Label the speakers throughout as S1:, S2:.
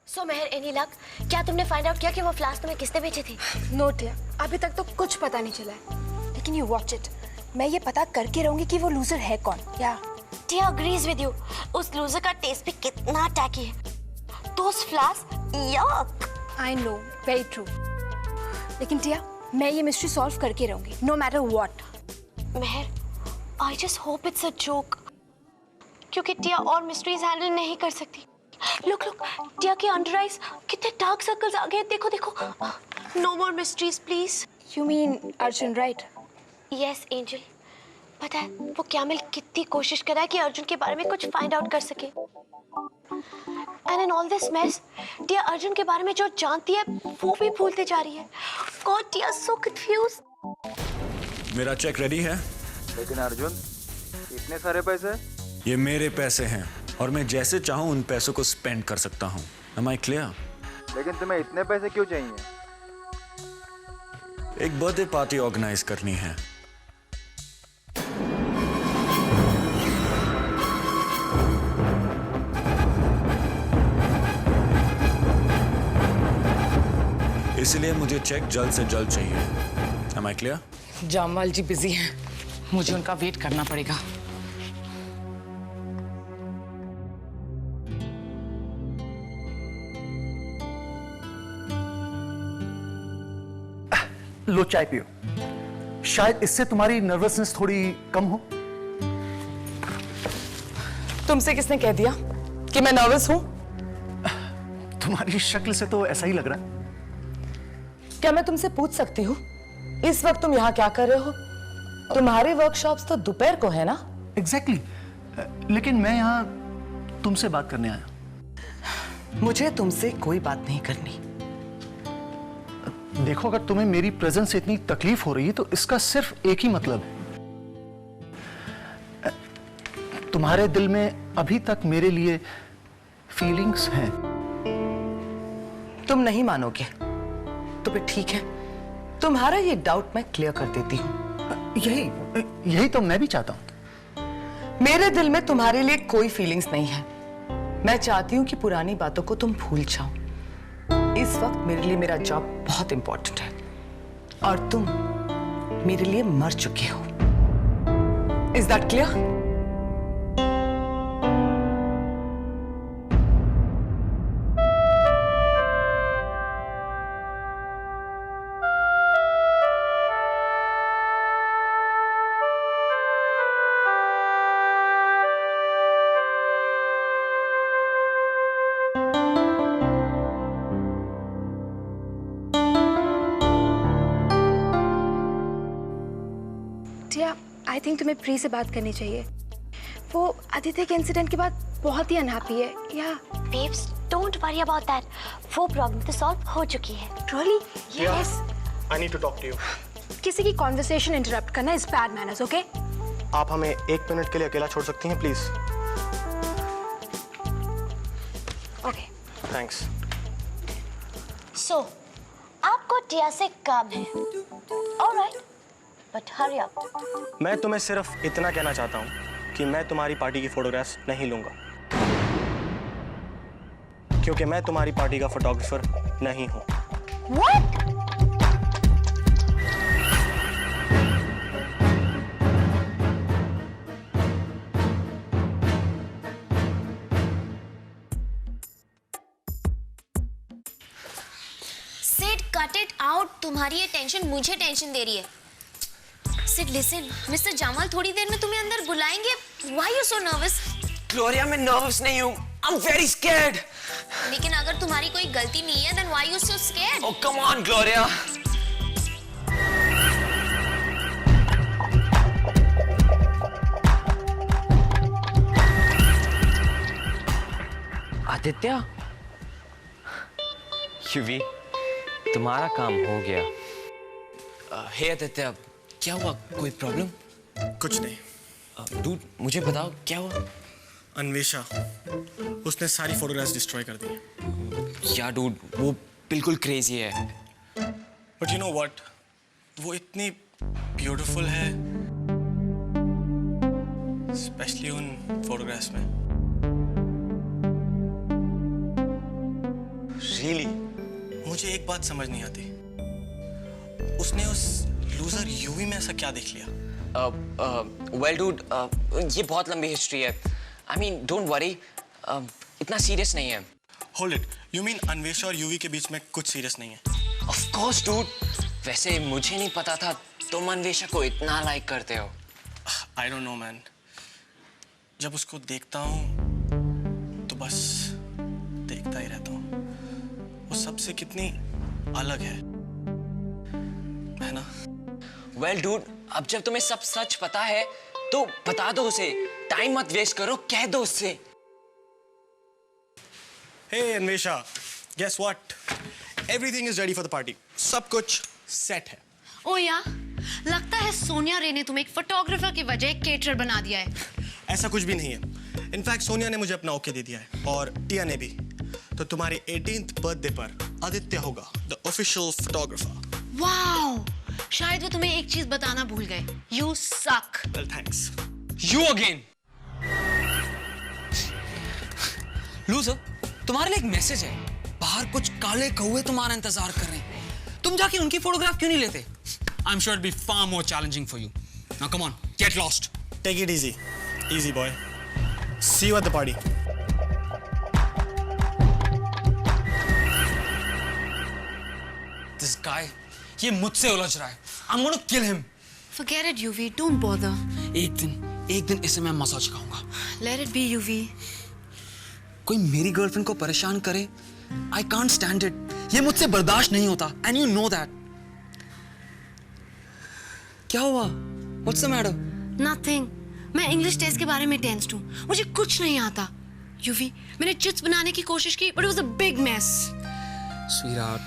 S1: सो मेहर, any luck? क्या तुमने find out किया कि वो फ्लास्क तुम्हें किसने भेजे थे?
S2: नो टिया, अभी तक तो कुछ पता नहीं चला है, लेकिन यू वॉच इट। मैं ये पता करके रहूंगी कि वो लूजर है कौन। Yeah
S1: Tia agrees with you. उस लूजर का टेस्ट भी कितना टैकी है। Those flask, yuck.
S2: I know, very true. लेकिन टिया, मैं ये मिस्ट्री सॉल्व करके रहूंगी, no matter what.
S1: Meher, I just hope it's a joke, क्योंकि टिया और मिस्ट्रीज हैंडल नहीं कर सकती। लुक लुक, टिया के अंडर आईज कितने डार्क सर्कल्स आ गए, देखो देखो। No more mysteries please.
S2: You mean Arjun, right?
S1: Yes angel. पता है वो कैमल कितनी कोशिश कर रहा है कि अर्जुन के बारे में कुछ फाइंड आउट कर सके। And in all this mess, Tia Arjun के बारे में जो जानती है वो भी भूलते जा रही है। गॉड, टिया सो कंफ्यूज्ड।
S3: मेरा चेक रेडी है।
S4: लेकिन अर्जुन, इतने सारे पैसे?
S3: ये मेरे पैसे हैं और मैं जैसे चाहूँ उन पैसों को स्पेंड कर सकता हूँ। Am I clear?
S4: लेकिन तुम्हें इतने पैसे क्यों चाहिए?
S3: एक बर्थडे पार्टी ऑर्गेनाइज करनी है। इसलिए मुझे चेक जल्द से जल्द चाहिए। Am I clear?
S5: Jamwal ji busy हैं, मुझे उनका वेट करना पड़ेगा।
S6: लो चाय पियो, शायद इससे तुम्हारी नर्वसनेस थोड़ी कम हो।
S5: तुमसे किसने कह दिया कि मैं नर्वस हूं?
S6: तुम्हारी शक्ल से तो ऐसा ही लग रहा है।
S5: क्या मैं तुमसे पूछ सकती हूँ इस वक्त तुम यहाँ क्या कर रहे हो? तुम्हारे वर्कशॉप्स तो दोपहर को है ना?
S6: एग्जैक्टली, लेकिन मैं यहाँ तुमसे बात करने आया।
S5: मुझे तुमसे कोई बात नहीं करनी।
S6: देखो, अगर तुम्हें मेरी प्रेजेंस से इतनी तकलीफ हो रही है तो इसका सिर्फ एक ही मतलब है। तुम्हारे दिल में अभी तक मेरे लिए फीलिंग्स हैं।
S5: तुम नहीं मानोगे तो फिर ठीक है, तुम्हारा ये डाउट मैं क्लियर कर देती हूँ।
S6: यही तो मैं भी चाहता हूँ।
S5: मेरे दिल में तुम्हारे लिए कोई फीलिंग्स नहीं है। मैं चाहती हूँ कि पुरानी बातों को तुम भूल जाओ। इस वक्त मेरे लिए मेरा जॉब बहुत इंपॉर्टेंट है और तुम मेरे लिए मर चुके हो। Is that clear?
S2: I think तुम्हें प्री से बात करनी चाहिए। वो आदित्य के इंसिडेंट के बाद बहुत ही अनहैप्पी है। Yeah
S1: babes, don't worry about that. वो प्रॉब्लम तो सॉल्व हो चुकी है।
S2: Really?
S7: Yes. I need to talk to you.
S2: किसी की कॉन्वर्सेशन इंटरप्ट करना इज बैड मैनर्स, ओके?
S7: आप हमें 1 मिनट के लिए अकेला छोड़ सकती हैं प्लीज?
S2: Okay,
S7: thanks.
S1: सो आपको टिया से काम है, ऑलराइट, बट हरी अप।
S7: मैं तुम्हें सिर्फ इतना कहना चाहता हूँ कि मैं तुम्हारी पार्टी की फोटोग्राफ्स नहीं लूंगा, क्योंकि मैं तुम्हारी पार्टी का फोटोग्राफर नहीं हूँ।
S1: What?
S8: Sid, cut it out. तुम्हारी ये टेंशन मुझे टेंशन दे रही है। सिड लिसन, मिस्टर जामाल थोड़ी देर में तुम्हें अंदर बुलाएंगे। Why you so nervous?
S9: Gloria, मैं नर्वस नहीं हूँ। I'm very scared.
S8: लेकिन अगर तुम्हारी कोई गलती नहीं है, then why you so scared?
S9: Oh, come on, Gloria. Aditya,
S10: Yuvi, तुम्हारा काम हो गया।
S9: हे आदित्य, क्या हुआ? कोई प्रॉब्लम?
S7: कुछ नहीं।
S9: डूड, मुझे बताओ क्या हुआ?
S7: अन्वेषा, उसने सारी फोटोग्राफ्स डिस्ट्रॉय कर दी।
S9: या डूड, वो बिल्कुल क्रेजी है।
S7: बट यू नो व्हाट, वो इतनी ब्यूटीफुल है, स्पेशली उन फोटोग्राफ्स में।
S9: रियली?
S7: मुझे एक बात समझ नहीं आती, उसने उस लूजर यूवी में ऐसा क्या देख लिया?
S9: वेल डूड, ये बहुत लंबी हिस्ट्री है। आई मीन डोंट वरी, इतना सीरियस नहीं है।
S7: Hold it, you mean Anvesha और यूवी के बीच में कुछ सीरियस नहीं है?
S9: ऑफ कोर्स डूड, वैसे मुझे नहीं पता था तुम अन्वेषा को इतना लाइक करते हो।
S7: आई डोंट नो मैन, जब उसको देखता हूँ तो बस देखता ही रहता हूँ। वो सबसे कितनी अलग है ना?
S9: वेल डूड, अब जब तुम्हें सब सच पता है तो बता दो उसे, टाइम मत वेस्ट करो, कह दो उससे।
S7: Hey Anvesha, guess what? Everything is ready for the party. सब कुछ सेट है।
S8: ओ या, लगता है सोनिया रे ने तुम्हें एक फोटोग्राफर की वजह एक केटरर बना दिया है।
S7: ऐसा कुछ भी नहीं है। इनफैक्ट सोनिया ने मुझे अपना ओके दे दिया है और टिया ने भी। तो तुम्हारे 18th बर्थडे पर आदित्य होगा द ऑफिशियल फोटोग्राफर।
S8: वाओ, शायद वो तुम्हें एक चीज बताना भूल गए। यू सक।
S7: Well thanks.
S9: You again. Loser, तुम्हारे लिए एक मैसेज है। बाहर कुछ काले कौवे तुम्हारा इंतजार कर रहे हैं। तुम जाके उनकी फोटोग्राफ क्यों नहीं लेते? I am sure it be far more challenging for you. Now come on, get lost.
S7: Take it easy, easy boy. See you at the party.
S9: This guy, ये मुझसे उलझ रहा है। I am gonna kill him.
S8: Forget it, UV. Don't bother.
S9: एक दिन इसे मैं मजा चखाऊंगा।
S8: Let it be, UV.
S9: कोई मेरी गर्लफ्रेंड को परेशान करे, आई कांट स्टैंड इट। ये मुझसे बर्दाश्त नहीं होता, एंड यू नो दैट। क्या हुआ? What's the matter?
S8: Nothing. मैं इंग्लिश टेस्ट के बारे में टेंस्ड हूँ। मुझे कुछ नहीं आता। UV, मैंने चिट्स बनाने की कोशिश की, but it was a big mess.
S9: Sweetheart,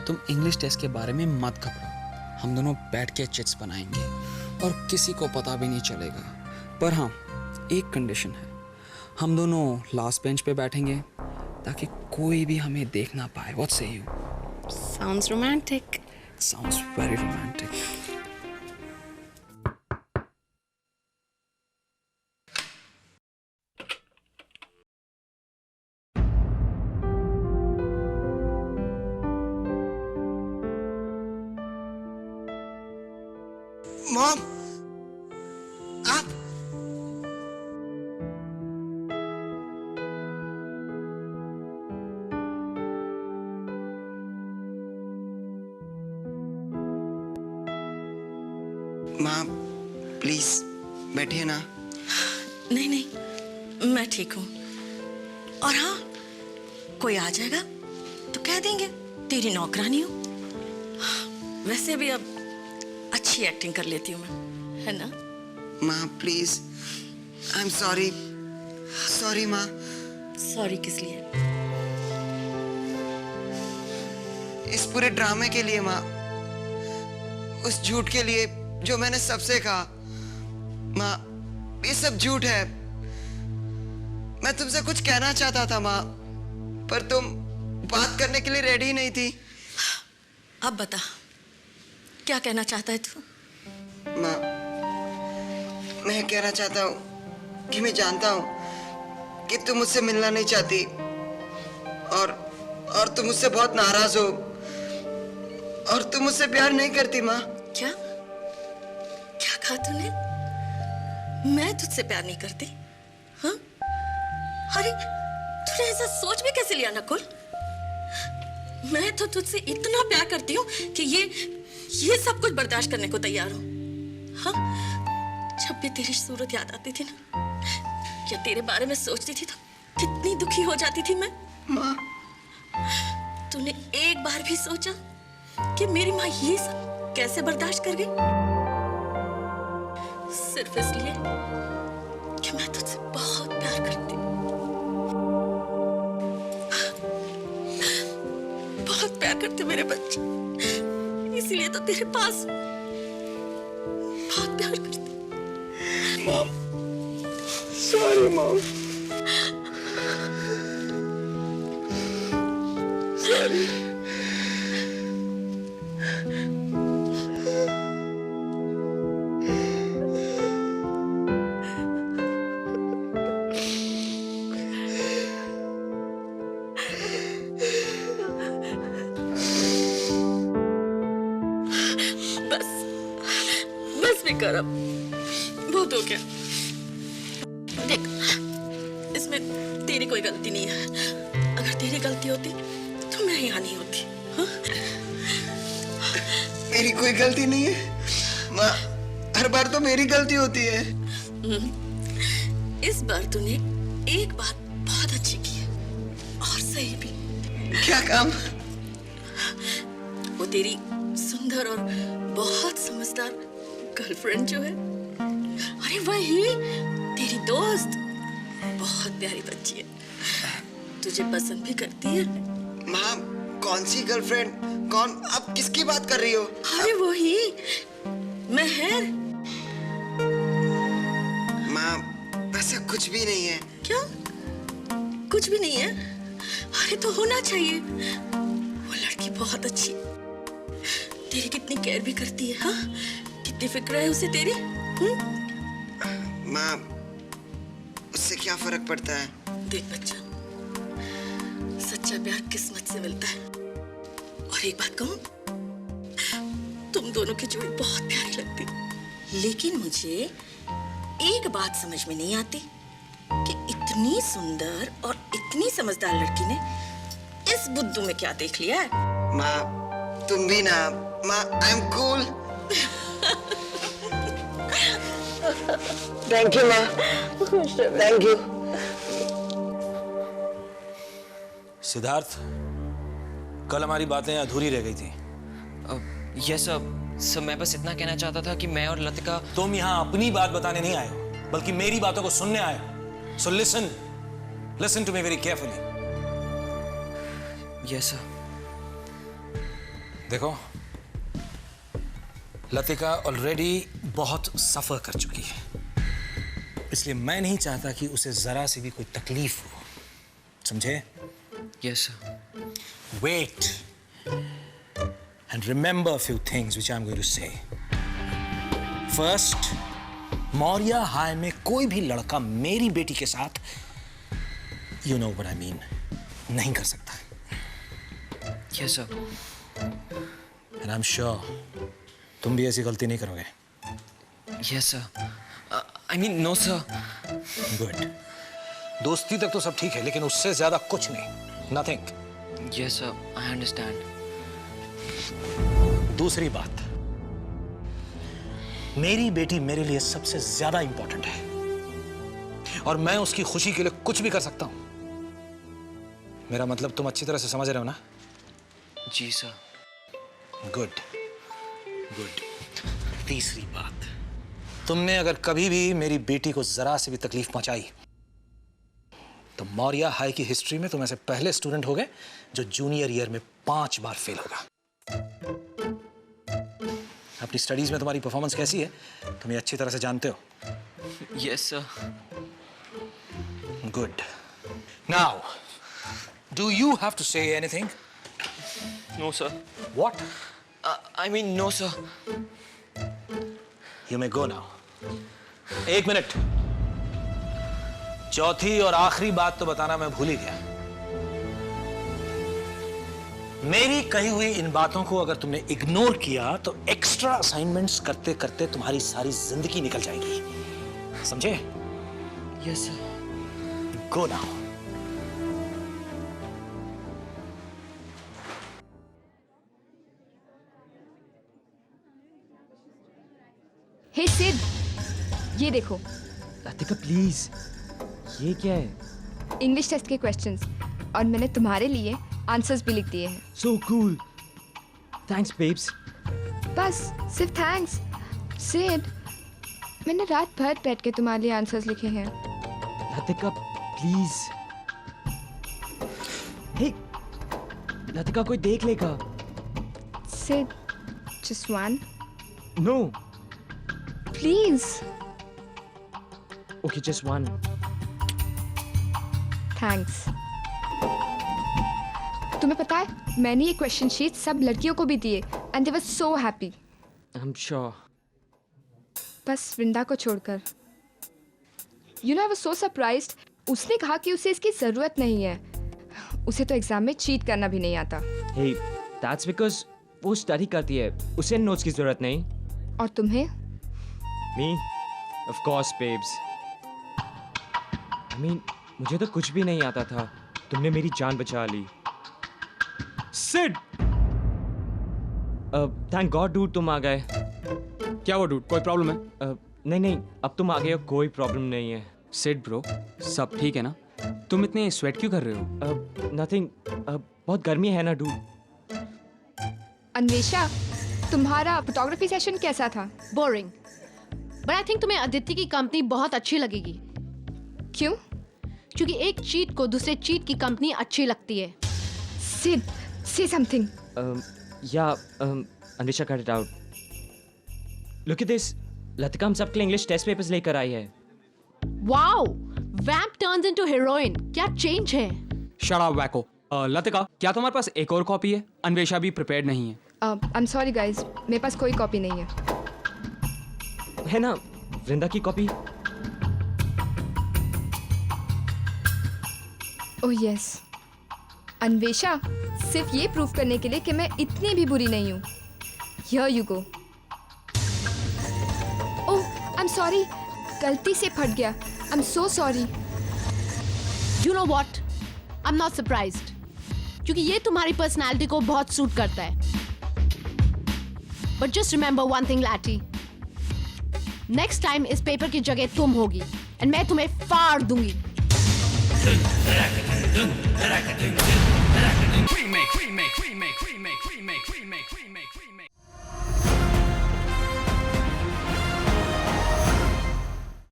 S9: तुम इंग्लिश टेस्ट के बारे में मत घबराओ। हम दोनों बैठ के चिट्स बनाएंगे और किसी को पता भी नहीं चलेगा। पर हाँ, एक कंडीशन है, हम दोनों लास्ट बेंच पे बैठेंगे ताकि कोई भी हमें देख ना पाए। What say you?
S8: Sounds romantic.
S9: Sounds very romantic.
S11: Mom, आप माँ प्लीज बैठिए ना।
S12: नहीं नहीं, मैं ठीक हूँ। और हाँ, कोई आ जाएगा तो कह देंगे तेरी नौकरानी हूँ। वैसे भी अब अच्छी एक्टिंग कर लेती हूँ मैं, है ना?
S11: माँ please, I am sorry. Sorry माँ।
S12: सॉरी किस लिए?
S11: इस पूरे ड्रामे के लिए माँ, उस झूठ के लिए जो मैंने सबसे कहा। माँ, ये सब झूठ है। मैं तुमसे कुछ कहना चाहता था माँ, पर तुम बात करने के लिए रेडी नहीं थी।
S12: अब बता, क्या कहना चाहता है तू?
S11: माँ, मैं कहना चाहता हूँ कि मैं जानता हूँ कि तुम मुझसे मिलना नहीं चाहती और तुम मुझसे बहुत नाराज हो और तुम मुझसे प्यार नहीं करती माँ।
S12: क्या क्या कहा तूने? मैं तुझसे प्यार नहीं करती? हाँ? अरे तूने ऐसा सोच भी कैसे लिया नकुल? मैं तो तुझसे इतना प्यार करती हूँ कि ये सब कुछ बर्दाश्त करने को तैयार हूँ। हाँ? जब भी तेरी सूरत याद आती थी ना, या तेरे बारे में सोचती थी तो कितनी दुखी हो जाती थी मैं।
S11: माँ,
S12: तूने एक बार भी सोचा कि मेरी माँ ये सब कैसे बर्दाश्त कर गई? सिर्फ इसलिए कि मैं तुझसे बहुत प्यार करती हूँ। बहुत प्यार करते मेरे बच्चे, इसलिए तो तेरे पास बहुत प्यार करती।
S11: Mom, sorry mom. सॉरी।
S12: भी कर अब, बहुत हो गया। देख, इसमें तेरी कोई गलती नहीं है। अगर तेरी गलती होती तो मैं यहाँ नहीं होती। हाँ?
S11: मेरी कोई गलती नहीं है माँ, हर बार तो मेरी गलती होती है।
S12: इस बार तूने एक बात बहुत अच्छी की है, और सही भी।
S11: क्या काम?
S12: वो तेरी सुंदर और बहुत समझदार गर्लफ्रेंड जो है, अरे वही तेरी दोस्त, बहुत प्यारी बच्ची है, तुझे पसंद भी करती है।
S11: माँ, कौन सी गर्लफ्रेंड? कौन? आप किसकी बात कर रही हो?
S12: अरे वही मेहर।
S11: माँ, ऐसा कुछ भी नहीं है।
S12: क्या कुछ भी नहीं है? अरे तो होना चाहिए। वो लड़की बहुत अच्छी, तेरी कितनी केयर भी करती है। हाँ, कितनी फिक्र है उसे तेरी।
S11: माँ, उससे क्या फर्क पड़ता है?
S12: देख बच्चा, सच्चा प्यार किस्मत से मिलता है। और एक बात कहूं, तुम दोनों की जोड़ी बहुत प्यारी लगती, लेकिन मुझे एक बात समझ में नहीं आती कि इतनी सुंदर और इतनी समझदार लड़की ने इस बुद्धू में क्या देख लिया है।
S11: माँ, तुम भी ना। माँ, I am cool. Thank you माँ, थैंक यू।
S3: सिद्धार्थ, कल हमारी बातें अधूरी रह गई थी।
S10: यस सर, मैं बस इतना कहना चाहता था कि मैं और लतिका।
S3: तुम यहाँ अपनी बात बताने नहीं आए हो, बल्कि मेरी बातों को सुनने आए हो। So listen to me very carefully.
S10: Yes sir.
S3: देखो, लतिका ऑलरेडी बहुत सफर कर चुकी है, इसलिए मैं नहीं चाहता कि उसे जरा सी भी कोई तकलीफ हो, समझे?
S10: Yes sir.
S3: Wait and remember a few things which I'm going to say. First, Maurya high में कोई भी लड़का मेरी बेटी के साथ, you know what I mean, नहीं कर सकता।
S10: Yes sir.
S3: And I'm sure तुम भी ऐसी गलती नहीं करोगे।
S10: Yes sir. I mean no sir.
S3: Good. दोस्ती तक तो सब ठीक है, लेकिन उससे ज्यादा कुछ नहीं। Nothing.
S10: Yes sir, I understand.
S3: दूसरी बात, मेरी बेटी मेरे लिए सबसे ज्यादा इंपॉर्टेंट है, और मैं उसकी खुशी के लिए कुछ भी कर सकता हूं। मेरा मतलब तुम अच्छी तरह से समझ रहे हो ना?
S10: जी सर।
S3: Good good. तीसरी बात, तुमने अगर कभी भी मेरी बेटी को जरा से भी तकलीफ पहुंचाई तो मौर्या हाई की हिस्ट्री में तुम ऐसे पहले स्टूडेंट हो गए जो जूनियर ईयर में 5 बार फेल होगा। अपनी स्टडीज में तुम्हारी परफॉर्मेंस कैसी है तुम ये अच्छी तरह से जानते हो।
S10: Yes sir.
S3: Good. Now do you have to say anything?
S10: No sir.
S3: What?
S10: I mean no sir.
S3: You may go now. 1 minute. चौथी और आखिरी बात तो बताना मैं भूल ही गया। मेरी कही हुई इन बातों को अगर तुमने इग्नोर किया तो एक्स्ट्रा असाइनमेंट्स करते करते तुम्हारी सारी जिंदगी निकल जाएगी, समझे?
S10: Yes sir.
S3: Go now.
S2: Hey Sid, ये देखो।
S9: लतिका प्लीज, ये क्या है?
S2: इंग्लिश टेस्ट के क्वेश्चंस, और मैंने तुम्हारे लिए आंसर्स भी लिख दिए हैं।
S9: So cool, thanks babes.
S2: बस सिर्फ थैंक्स। सिड, मैंने रात भर बैठ के तुम्हारे लिए आंसर्स लिखे हैं।
S9: लतिका प्लीज। हे लतिका, कोई देख लेगा।
S2: Sid, just one.
S9: No.
S2: Please.
S9: Okay, just one.
S2: Thanks. तुम्हें पता है, मैंने ये क्वेश्चन शीट सब लड़कियों को भी दिए and they were so happy.
S9: I am sure.
S2: बस वृंदा को छोड़कर। You know, I was so surprised. उसने कहा कि उसे इसकी ज़रूरत नहीं है, उसे तो एग्जाम में चीट करना भी नहीं आता।
S9: हे, दैट्स बिकॉज वो स्टडी करती है, उसे नोट्स की जरूरत नहीं।
S2: और तुम्हें?
S10: Me? Of course, babes. I mean, मुझे तो कुछ भी नहीं आता था. तुमने मेरी जान बचा ली. Sid! Thank God, dude, तुम आ गए.
S9: क्या वो डूड, कोई प्रॉब्लम है?
S10: नहीं, अब तुम आ गए हो, कोई प्रॉब्लम नहीं है.
S9: सिड ब्रो, सब ठीक है ना? तुम इतने स्वेट क्यों कर रहे हो?
S10: नथिंग. बहुत गर्मी है ना, dude.
S2: अन्वेषा, तुम्हारा फोटोग्राफी सेशन कैसा था?
S13: बोरिंग, बट आई थिंक तुम्हें अदिति की कंपनी बहुत अच्छी लगेगी.
S2: क्यों?
S13: क्योंकि एक चीट को दूसरे चीट की कंपनी अच्छी लगती है.
S2: Sid, say something.
S10: Anvesha, cut it out. Look at this. Latika हम सबके लिए इंग्लिश टेस्ट पेपर्स लेकर आई है.
S13: Wow, vamp turns into heroine. क्या चेंज है?
S9: Shut up wacko. लतिका, क्या तुम्हारे पास एक और कॉपी है? अन्वेषा भी प्रिपेयर्ड नहीं है.
S2: I'm sorry guys, मेरे पास कोई कॉपी नहीं है.
S10: है ना वृंदा की कॉपी?
S2: Oh yes. अन्वेषा, सिर्फ ये प्रूफ करने के लिए कि मैं इतनी भी बुरी नहीं हूँ. Here you go. Oh, I'm sorry. गलती से फट गया. I'm so sorry.
S13: You know what? I'm not surprised. क्योंकि ये तुम्हारी पर्सनालिटी को बहुत सूट करता है. But just remember one thing, Lati. Next time इस पेपर की जगह तुम होगी, and मैं तुम्हें फाड़ दूंगी.
S9: Remake.